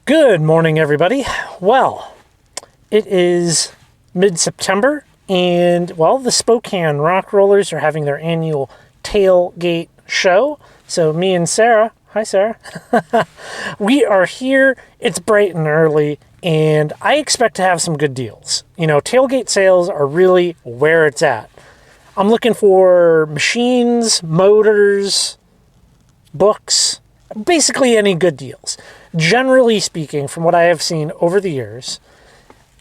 Good morning, everybody. Well, it is mid-September, and, well, the Spokane Rock Rollers are having their annual Tailgate show. So me and Sarah, hi Sarah, we are here. It's bright and early, and I expect to have some good deals. You know, tailgate sales are really where it's at. I'm looking for machines, motors, books, basically any good deals. Generally speaking, from what I have seen over the years,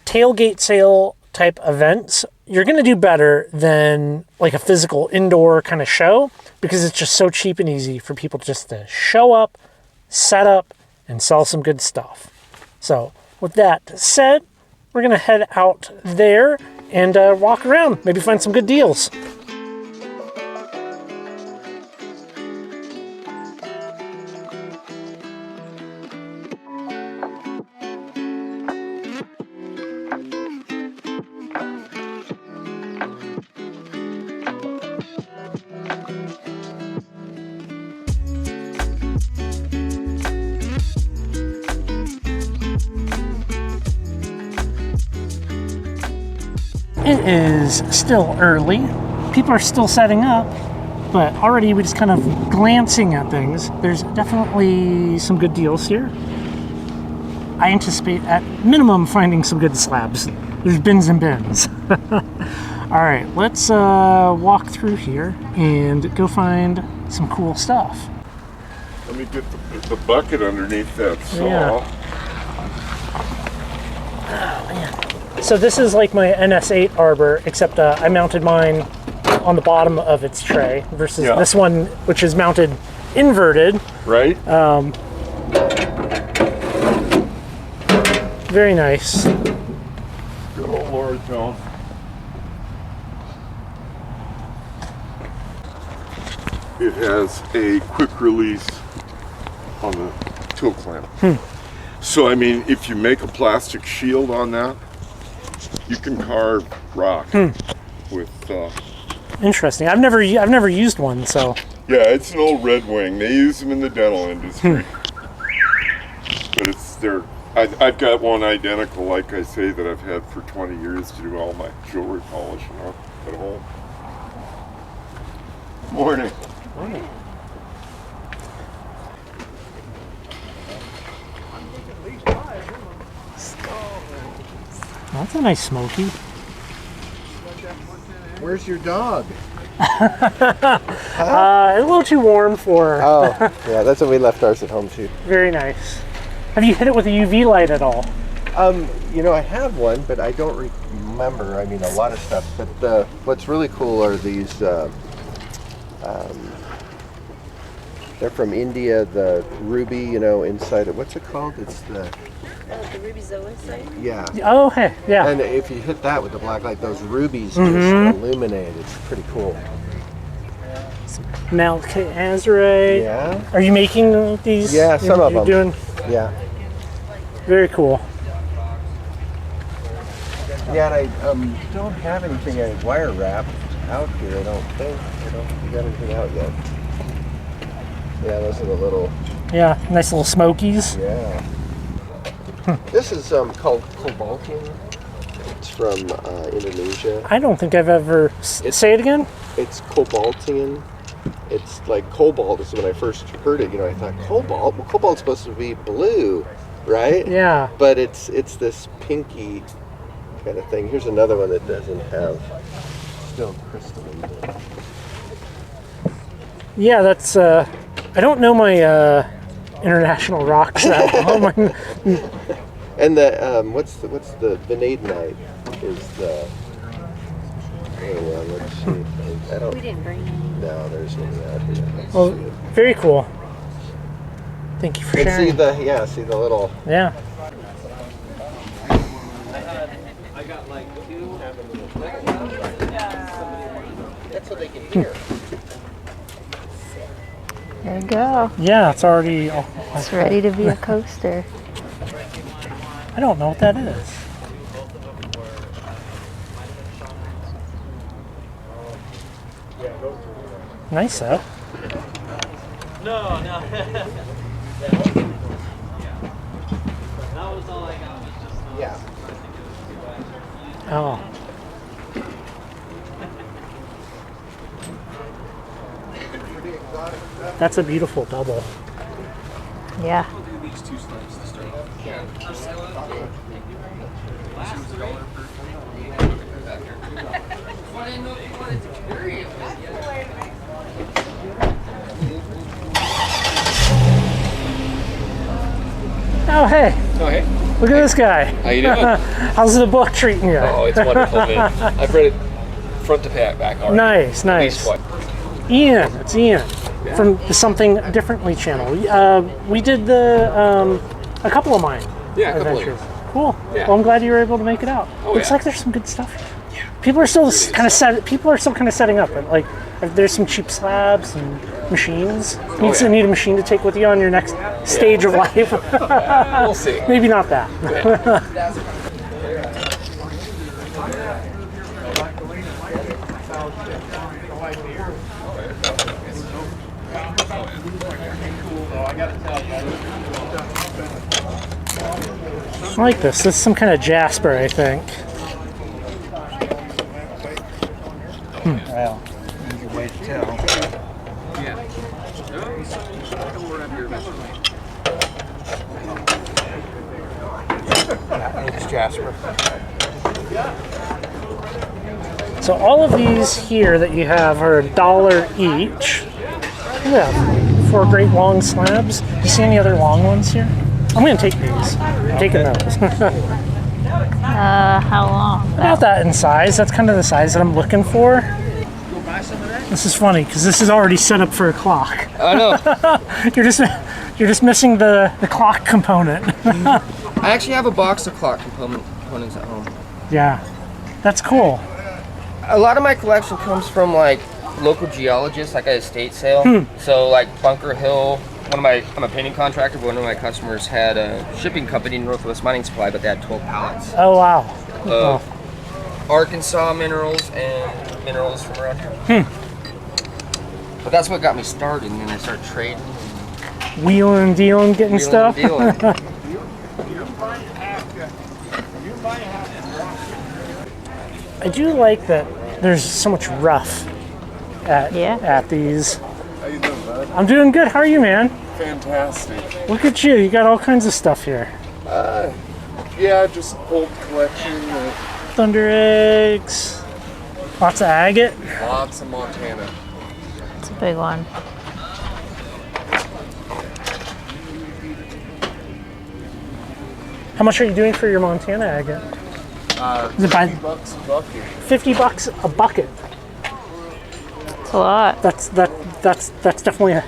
tailgate sale type events, you're going to do better than like a physical indoor kind of show because it's just so cheap and easy for people just to show up, set up, and sell some good stuff. So with that said, we're going to head out there and walk around, maybe find some good deals. It is still early. People are still setting up, but already we're just kind of glancing at things. There's definitely some good deals here. I anticipate at minimum finding some good slabs. There's bins and bins. All right, let's walk through here and go find some cool stuff. Let me get the bucket underneath that saw. Yeah. Oh, man. So this is like my NS8 arbor, except I mounted mine on the bottom of its tray versus this one, which is mounted inverted. Right. Very nice. Good old Lord, no. It has a quick release on the tilt clamp. So I mean, if you make a plastic shield on that, you can carve rock with. Interesting. I've never used one, so. Yeah, it's an old Red Wing. They use them in the dental industry. But it's their. I've got one identical, like I say, that I've had for 20 years to do all my jewelry polishing on at home. Morning. Morning. That's a nice smoky. Where's your dog? A little too warm for. Oh, yeah, that's when we left ours at home too. Very nice. Have you hit it with a UV light at all? You know, I have one, but I don't remember. I mean, a lot of stuff. But what's really cool are these. They're from India. The ruby, you know, inside it. What's it called? It's the. The ruby zoisite? Yeah. Oh, hey, yeah. And if you hit that with the black light, those rubies just illuminate. It's pretty cool. Malachite azurite. Yeah. Are you making these? Yeah, some of them. Doing? Yeah. Very cool. Yeah, and I don't have anything I wire wrap out here. I don't think. I don't think we got anything out yet. Yeah, those are the little. Yeah, nice little smokies. Yeah. This is called cobaltium. It's from Indonesia. I don't think I've ever. Say it again? It's cobaltium. It's like cobalt. Is when I first heard it. You know, I thought cobalt. Well, cobalt's supposed to be blue, right? Yeah. But it's this pinky kind of thing. Here's another one that doesn't have still crystalline. Yeah, that's. I don't know my international rocks that well. And the what's the vanadinite is the. Hang on, let's see. I don't. We didn't bring any. No, there's one out here. Let's Well, see it. very cool. Thank you for And sharing. see the little. Yeah. I got like two. That's so they can hear. There you go. Yeah, it's already. It's ready to be a coaster. I don't know what that is. Nice though. No. That's a beautiful double. Yeah. Oh, hey. Oh, hey. Look at this guy. How you doing? How's the book treating you? Oh, it's wonderful, man. I've read it front to back already. Nice, At least nice. what? Ian, it's Ian from the Something Differently channel. We did a couple of mine. Yeah, a couple of adventures. yours. Cool. Yeah. Well, I'm glad you were able to make it out. Oh, Looks yeah. like there's some good stuff. Yeah. People are still kind of setting up. But, like, there's some cheap slabs and machines. yeah. Need a machine to take with you on your next stage of life. We'll see. Maybe not that. I like this. This is some kind of jasper, I think. Well, easy way to tell. It's Jasper. So all of these here that you have are $1 each. Look at that. 4 great long slabs. Do you see any other long ones here? I'm going to take these. I'm taking those. How long? About that in size. That's kind of the size that I'm looking for. This is funny because this is already set up for a clock. I know. You're just missing the clock component. I actually have a box of clock components at home. Yeah, that's cool. A lot of my collection comes from like local geologists, like at a estate sale. So like Bunker Hill, I'm a painting contractor, but one of my customers had a shipping company, Northwest Mining Supply, but they had 12 pallets Oh wow. of Arkansas minerals and minerals from around here. But that's what got me started, and then I started trading. Wheeling and dealing, getting Wheeling stuff. and dealing. I do like that there's so much rough at these. How you doing, bud? I'm doing good. How are you, man? Fantastic. Look at you. You got all kinds of stuff here. Yeah, just old collection. Thunder eggs. Lots of agate. Lots of Montana. It's a big one. How much are you doing for your Montana agate? Is it by $50 a bucket. $50 a bucket? It's a lot. That's definitely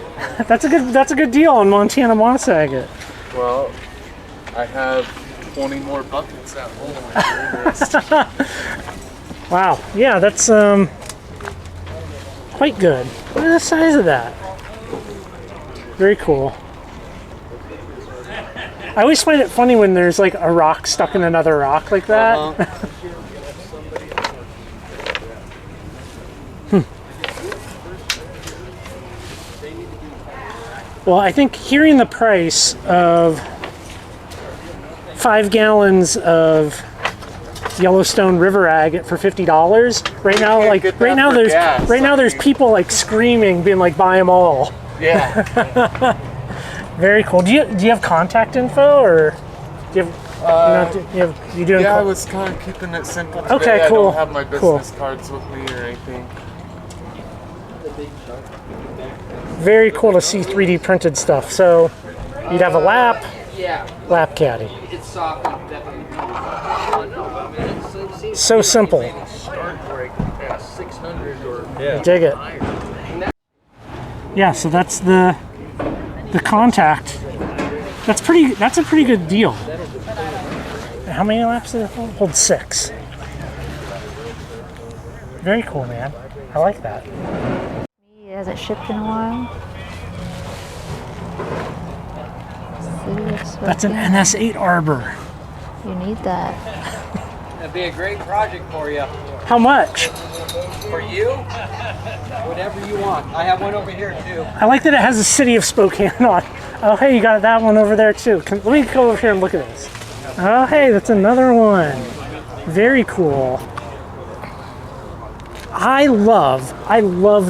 that's a good deal on Montana moss agate. Well, I have 20 more buckets at home. If you're interested. Wow. Yeah, that's quite good. Look at the size of that. Very cool. I always find it funny when there's like a rock stuck in another rock like that. Well, I think hearing the price of 5 gallons of Yellowstone River agate for $50 right now, Can't get that for gas, there's people like screaming, being like, buy them all. Yeah. Very cool. Do you have contact info, or do you have you doing? Yeah, I was kind of keeping it simple today. Okay, I cool. don't have my business cards with me or anything. Very cool to see 3D printed stuff. So you'd have a lap caddy. So simple. Dig it. Yeah, so that's the contact. That's a pretty good deal. How many laps does it hold? Hold 6. Very cool, man. I like that. It hasn't shipped in a while. That's an NS8 arbor. You need that. That'd be a great project for you. How much? For you, whatever you want. I have one over here too. I like that it has the city of Spokane on. Oh, hey, you got that one over there too. Let me go over here and look at this. Oh, hey, that's another one. Very cool. I love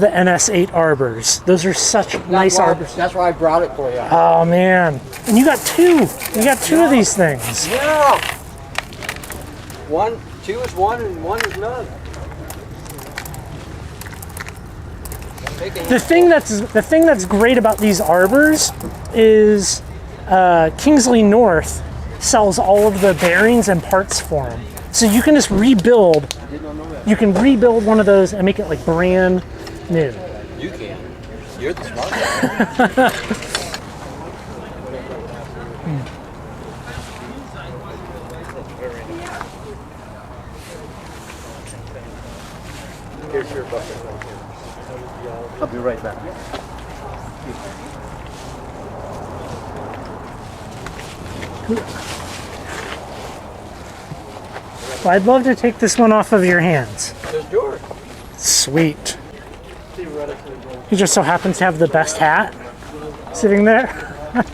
the NS8 arbors. Those are such nice arbors. That's why I brought it for you. Oh man. And you got two. You got two of these things. Yeah. Two is one and one is none. The thing that's great about these arbors is Kingsley North sells all of the bearings and parts for them. So you can just rebuild. You can rebuild one of those and make it like brand new. You can. You're the smart guy. Here's your bucket. I'll be right back. Well, I'd love to take this one off of your hands. There's yours. Sweet. You just so happen to have the best hat sitting there.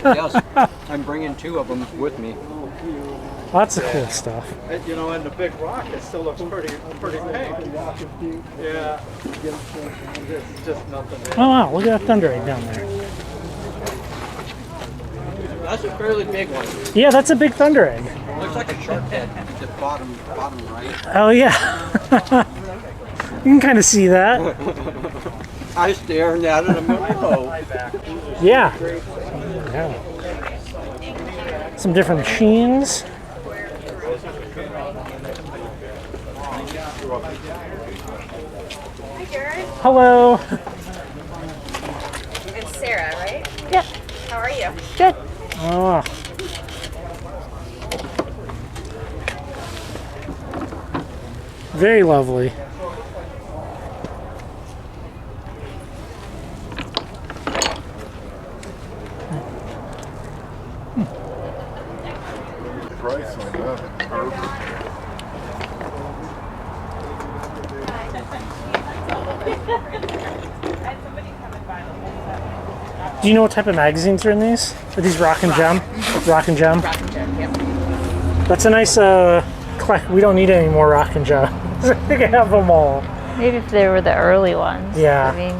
Yes. I'm bringing two of them with me. Lots of cool stuff. You know, and the big rock, it still looks pretty pink. Yeah. It's just nothing. Oh wow, look at that thunder right down there. That's a fairly big one. Yeah, that's a big thunder egg. Looks like a shark head. The bottom right. Oh yeah. You can kind of see that. I staring at it. I'm going, oh. Yeah. Some different machines. Hi, Jared. Hello. It's Sarah, right? Yeah. How are you? Good. Oh. Very lovely. Price on that. Do you know what type of magazines are in these? Are these Rock and Gem? Rock and Gem? Rock and Gem, yep. That's a nice collect. We don't need any more Rock and Gem. I think I have them all. Maybe if they were the early ones. Yeah. I mean,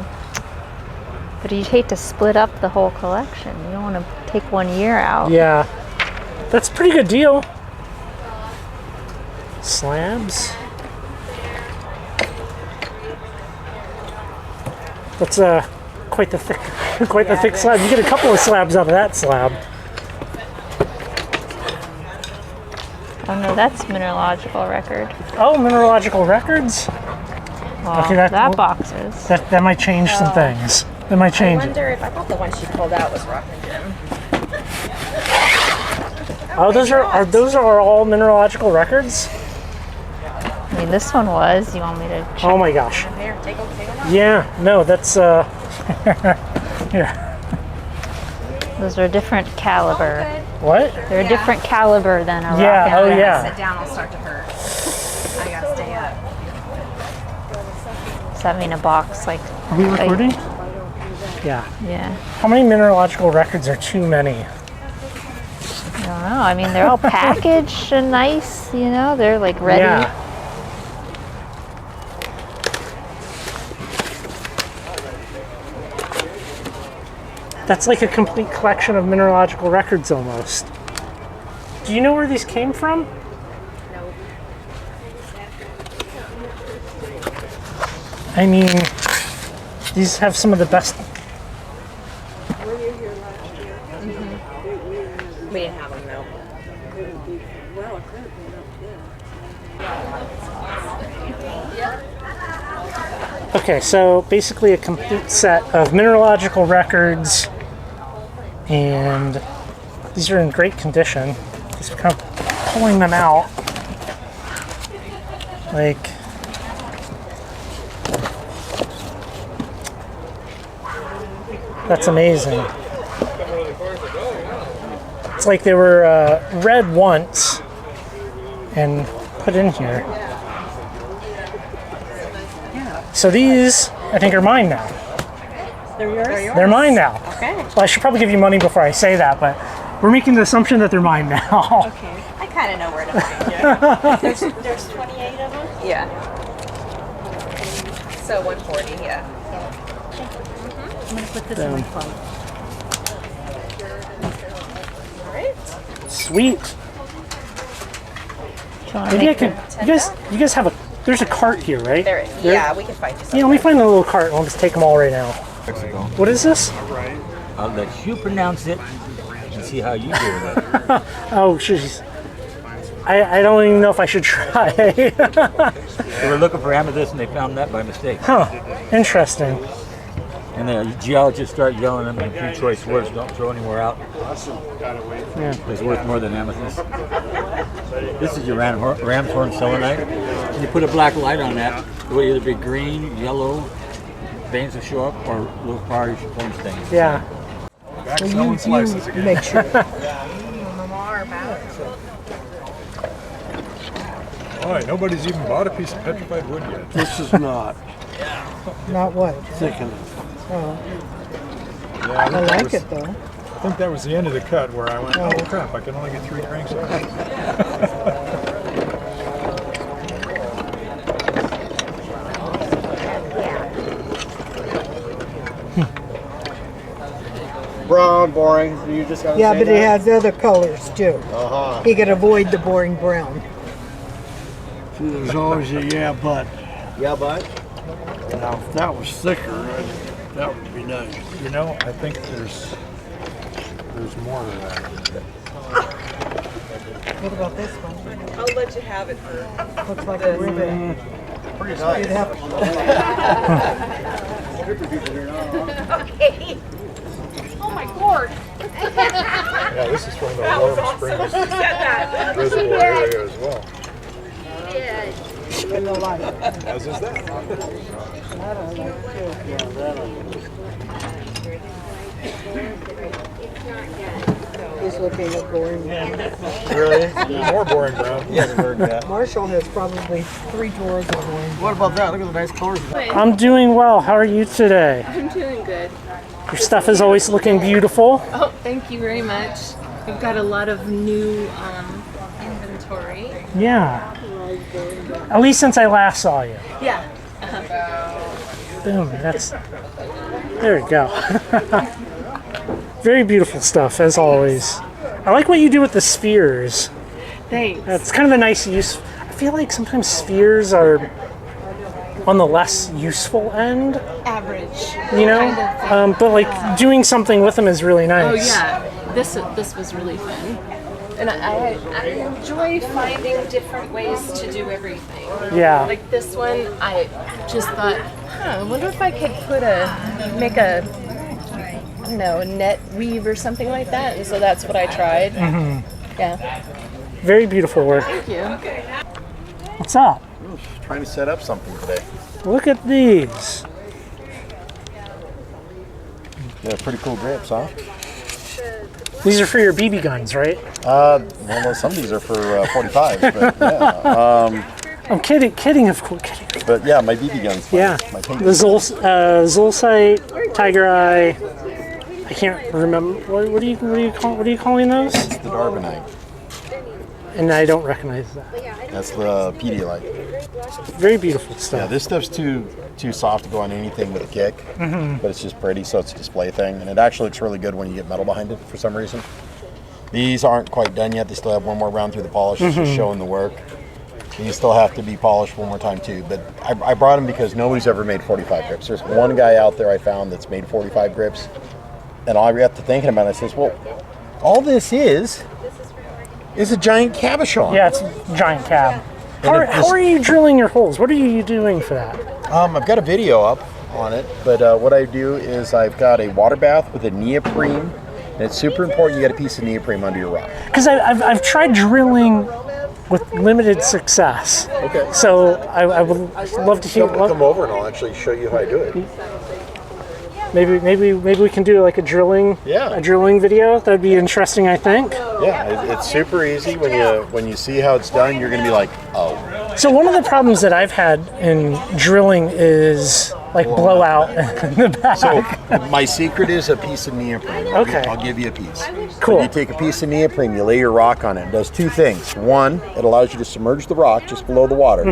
but you'd hate to split up the whole collection. You don't want to take 1 year out. Yeah. That's a pretty good deal. Slabs. That's quite the thick slab. You get a couple of slabs out of that slab. Oh no, that's mineralogical record. Oh, mineralogical records. Well, Okay, that box is. That might change some things. That might I change it. wonder if I thought the one she pulled out was Rock and Gem. Oh, those are all mineralogical records. I mean, this one was. You want me to check? Oh my gosh. Here, take them out. Yeah. No, that's here. Those are a different caliber. What? They're a different caliber than a Yeah, rock oh, and yeah. Sit down, I'll start to hurt. I gotta stay up. Does that mean a box like? Are we recording? Yeah. Yeah. How many mineralogical records are too many? I don't know. I mean, they're all packaged and nice. You know, they're like ready. Yeah. That's like a complete collection of mineralogical records almost. Do you know where these came from? No. I mean, these have some of the best. We didn't have them, no. Okay, so basically a complete set of mineralogical records, and these are in great condition. Just kind of pulling them out. Like, that's amazing. It's like they were read once and put in here. So these, I think, are mine now. They're yours? They're mine now. Okay. Well, I should probably give you money before I say that, but we're making the assumption that they're mine now. Okay. I kind of know where to find you. There's 28 of them? Yeah. So 140, yeah. I'm gonna put this in my phone. All right. Sweet. Do you wanna Maybe I make could. You guys have a. There's a cart here, right? There. Yeah, we can find you some. Yeah, let me find a little cart and I'll just take them all right now. What is this? I'll let you pronounce it and see how you do with it. Oh, jeez. I don't even know if I should try. They were looking for amethyst and they found that by mistake. Huh. Interesting. And the geologists start yelling at them in a few choice words, don't throw anywhere out. Yeah. It's worth more than amethyst. This is your ram's horn selenite. And you put a black light on that, it will either be green, yellow, veins will show up, or little fiery flame stains. Yeah. Selling slices again. Make sure. All right, nobody's even bought a piece of petrified wood yet. This is not. Not what? Thickening. Oh, Yeah, I like it though. I think that was the end of the cut where I went, oh crap, I can only get 3 cranks out. Brown, boring. You just gotta Yeah, say but it that? has other colors too. Uh-huh. You can avoid the boring brown. See, there's always a yeah, but. Yeah, but Now, if that was thicker, that would be nice. You know, I think there's more to that. What about this one? I'll let you have it for. Looks like a ribbon. pretty nice. You'd have Okay. Oh my gourd. Yeah, this is from the Warm Springs that. reservoir area as well. in the light. As is that. He's looking at boring brown. Really? More boring brown. He hasn't heard that. Marshall has probably 3 drawers of boring. What about that? Look at the nice colors. I'm doing well. How are you today? I'm doing good. Your stuff is always looking beautiful. Oh, thank you very much. We've got a lot of new inventory. Yeah. At least since I last saw you. Yeah. Boom. There you go. Very beautiful stuff, as always. I like what you do with the spheres. Thanks. That's kind of a nice use. I feel like sometimes spheres are on the less useful end, Average. you know? Kind of But like doing something with them is really Oh nice. yeah, this was really fun. And I enjoy finding different ways to do everything. Yeah. Like this one, I just thought, I wonder if I could make a, I don't know, a net weave or something like that. And so that's what I tried. Mm-hmm. Yeah. Very beautiful work. Thank you. What's up? Trying to set up something today. Look at these. Yeah, pretty cool grips, huh? These are for your BB guns, right? Well, some of these are for 45s, but yeah. I'm kidding, of course. Kidding. But yeah, my BB guns. Yeah, My pink. the Zolcite, Tiger Eye. I can't remember. What are you calling those? It's the Darbonite. And I don't recognize that. That's the Pedialyte. Very beautiful Yeah, stuff. this stuff's too soft to go on anything with a kick, but it's just pretty, so it's a display thing, and it actually looks really good when you get metal behind it for some reason. These aren't quite done yet. They still have one more round through the polish. It's just showing the work. These still have to be polished one more time too, but I brought them because nobody's ever made 45 grips. There's one guy out there I found that's made 45 grips, and I got to thinking about it. I says, well, all this is a giant cabochon. Yeah, it's a giant cab. How are you drilling your holes? What are you doing for that? I've got a video up on it, but what I do is I've got a water bath with a neoprene, and it's super important you get a piece of neoprene under your rock. Because I've tried drilling with limited success. Okay. So I would love to hear. Come over and I'll actually show you how I do it. Maybe we can do like a drilling video. That'd be interesting, I think. Yeah, it's super easy when you see how it's done. You're gonna be like, oh, So one of the problems that I've had in drilling is like blowout in the back. So my secret is a piece of neoprene. Okay. I'll give you a piece. Cool. But you take a piece of neoprene, you lay your rock on it. It does two things. One, it allows you to submerge the rock just below the water,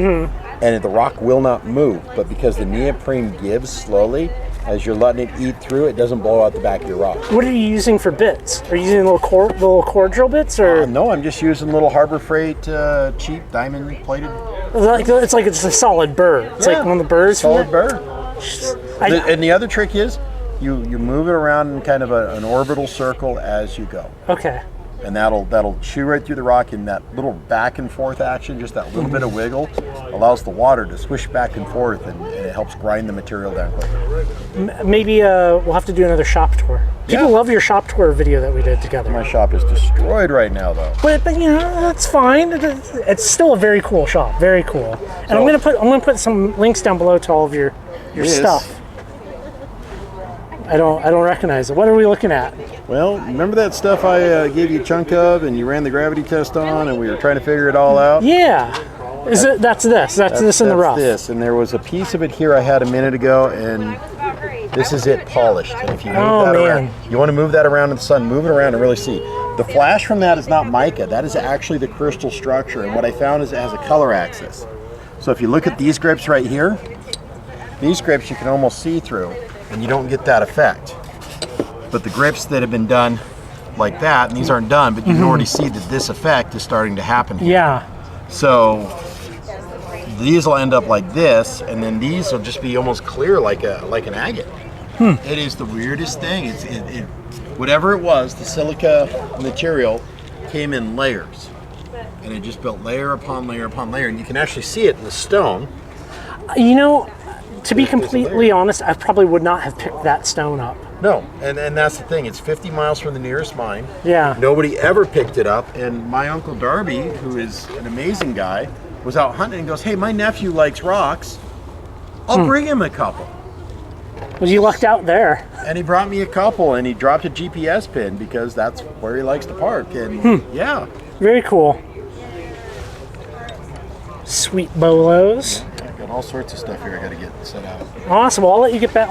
and the rock will not move. But because the neoprene gives slowly, as you're letting it eat through, it doesn't blow out the back of your rock. What are you using for bits? Are you using little core drill bits, or No, I'm just using little Harbor Freight cheap diamond plated. It's a solid burr. It's like one of the burrs. Solid burr. And the other trick is, you move it around in kind of an orbital circle as you go. Okay. And that'll chew right through the rock, in that little back and forth action, just that little bit of wiggle allows the water to swish back and forth, and it helps grind the material down quicker. Maybe we'll have to do another shop tour. People love your shop tour video that we did together. My shop is destroyed right now, though. But that's fine. It's still a very cool shop. Very cool. And I'm gonna put some links down below to all of your stuff. I don't recognize it. What are we looking at? Well, remember that stuff I gave you a chunk of, and you ran the gravity test on, and we were trying to figure it all out? Yeah. That's this in the rough. This, and there was a piece of it here I had a minute ago, and this is it polished. And if you move that around, you want to move that around in the sun, move it around and really see. The flash from that is not mica. That is actually the crystal structure, and what I found is it has a color axis. So if you look at these grips right here, these grips you can almost see through, and you don't get that effect. But the grips that have been done like that, and these aren't done, but you can already see that this effect is starting to happen here. Yeah. So these will end up like this, and then these will just be almost clear like an agate. It is the weirdest thing. Whatever it was, the silica material came in layers, and it just built layer upon layer upon layer, and you can actually see it in the stone. To be completely honest, I probably would not have picked that stone up. No, and that's the thing. It's 50 miles from the nearest mine. Yeah. Nobody ever picked it up, and my Uncle Darby, who is an amazing guy, was out hunting and goes, "Hey, my nephew likes rocks. I'll bring him a couple." Well, you lucked out there. And he brought me a couple, and he dropped a GPS pin because that's where he likes to park. And yeah. Very cool. Sweet bolos. Got all sorts of stuff here I got to get set out. Awesome. Well, I'll let you get back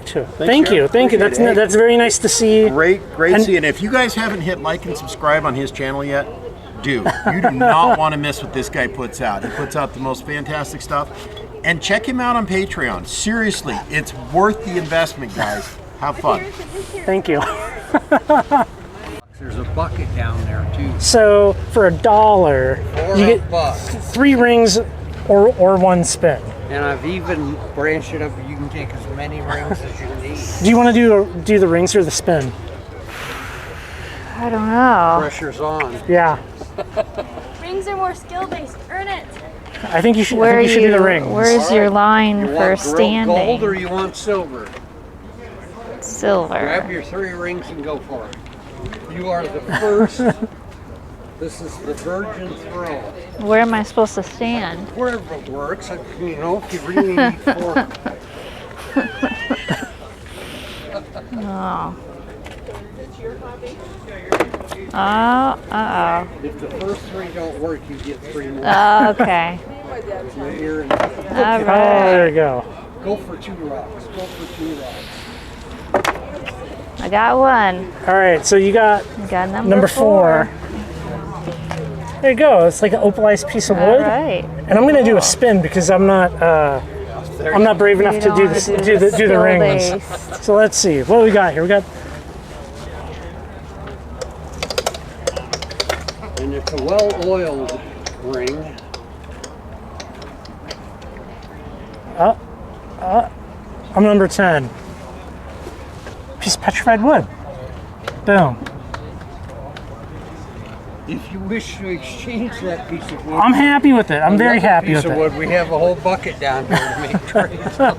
to it. Thank you. That's very nice to see. Great to see. And if you guys haven't hit like and subscribe on his channel yet, do. You do not want to miss what this guy puts out. He puts out the most fantastic stuff. And check him out on Patreon. Seriously, it's worth the investment, guys. Have fun. Thank you. There's a bucket down there too. So for $1, you get 3 rings or 1 spin. And I've even branched it up. You can take as many rings as you need. Do you want to do the rings or the spin? I don't know. Pressure's on. Yeah. Rings are more skill-based. Earn it. I think you should. I think you should do the rings. Where's your line you for want standing? Gold or you want silver? Silver. Grab your 3 rings and go for it. You are the first. This is the virgin throw. Where am I supposed to stand? Wherever it works, if you really need 4. Oh. Uh-oh. If the first 3 don't work, you get 3 more. Okay. You're in. All Oh, right. there you go. Go for 2 rocks. Go for 2 rocks. I got 1. All right, so you got number 4. There you go. It's like an opalized piece of wood. All right. And I'm gonna do a spin because I'm not brave enough to do the rings. So let's see. What do we got here? We got. And it's a well-oiled ring. I'm number 10. Piece of petrified wood. Boom. If you wish to exchange that piece of wood, I'm happy with it. I'm very happy with piece of it. wood, we have a whole bucket down here to make trades on.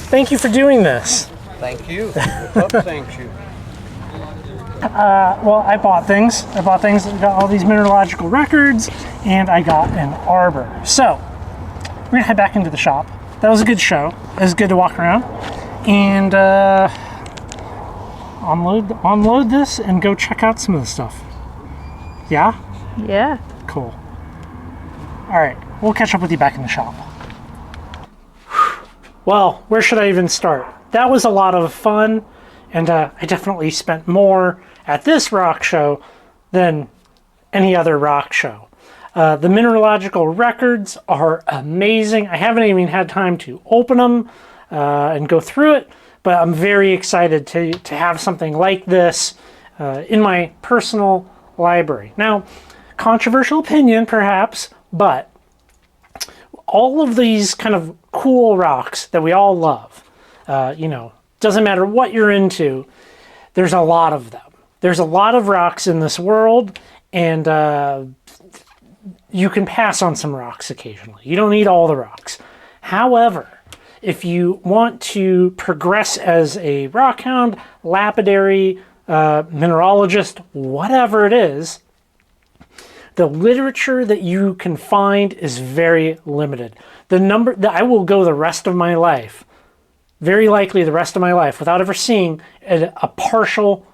Thank you for doing this. Thank you. The pup thanks you. Well, I bought things. I got all these mineralogical records, and I got an arbor. So, we're gonna head back into the shop. That was a good show. It was good to walk around. And unload this and go check out some of the stuff. Yeah? Yeah. Cool. All right, we'll catch up with you back in the shop. Well, where should I even start? That was a lot of fun, and I definitely spent more at this rock show than any other rock show. The mineralogical records are amazing. I haven't even had time to open them and go through it, but I'm very excited to have something like this in my personal library. Now, controversial opinion perhaps, but all of these kind of cool rocks that we all love, you know, doesn't matter what you're into, there's a lot of them. There's a lot of rocks in this world, and you can pass on some rocks occasionally. You don't need all the rocks. However, if you want to progress as a rockhound, lapidary, mineralogist, whatever it is, the literature that you can find is very limited. The number that I will go the rest of my life, very likely the rest of my life, without ever seeing a partial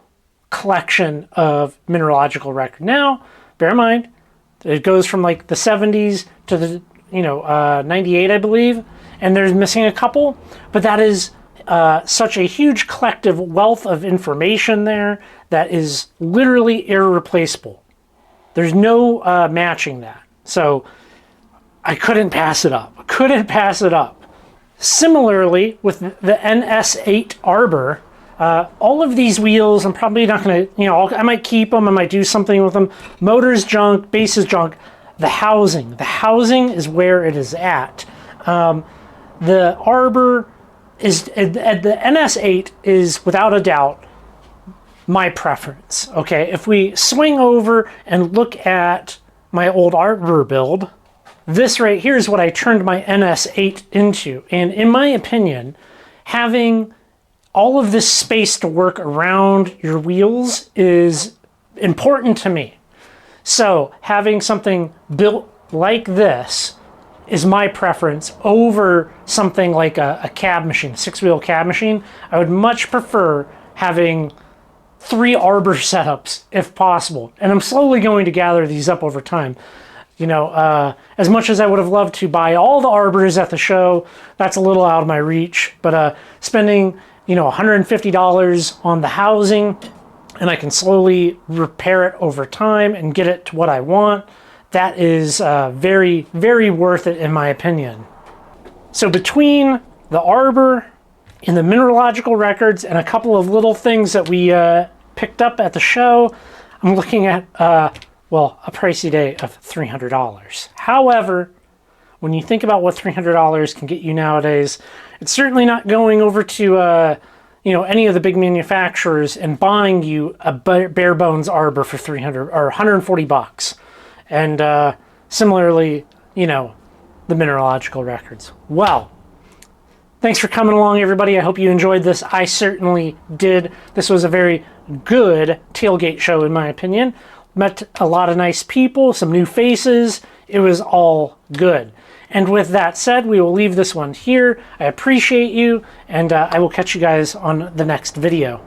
collection of mineralogical record. Now, bear in mind, it goes from like the 70s to the 98, I believe, and there's missing a couple, but that is such a huge collective wealth of information there that is literally irreplaceable. There's no matching that. So I couldn't pass it up. Couldn't pass it up. Similarly, with the NS8 Arbor, all of these wheels, I'm probably not going to, I might keep them, I might do something with them. Motor's junk, base is junk. The housing is where it is at. The Arbor is, the NS8 is without a doubt my preference. Okay, if we swing over and look at my old Arbor build, this right here is what I turned my NS8 into. And in my opinion, having all of this space to work around your wheels is important to me. So having something built like this is my preference over something like a cab machine, a six-wheel cab machine. I would much prefer having 3 Arbor setups if possible. And I'm slowly going to gather these up over time. As much as I would have loved to buy all the Arbors at the show, that's a little out of my reach. But spending, $150 on the housing, and I can slowly repair it over time and get it to what I want, that is very, very worth it in my opinion. So between the Arbor and the mineralogical records and a couple of little things that we picked up at the show, I'm looking at, a pricey day of $300. However, when you think about what $300 can get you nowadays, it's certainly not going over to any of the big manufacturers and buying you a bare bones Arbor for $300 or $140. And similarly, the mineralogical records. Well, thanks for coming along, everybody. I hope you enjoyed this. I certainly did. This was a very good tailgate show, in my opinion. Met a lot of nice people, some new faces. It was all good. And with that said, we will leave this one here. I appreciate you, and I will catch you guys on the next video.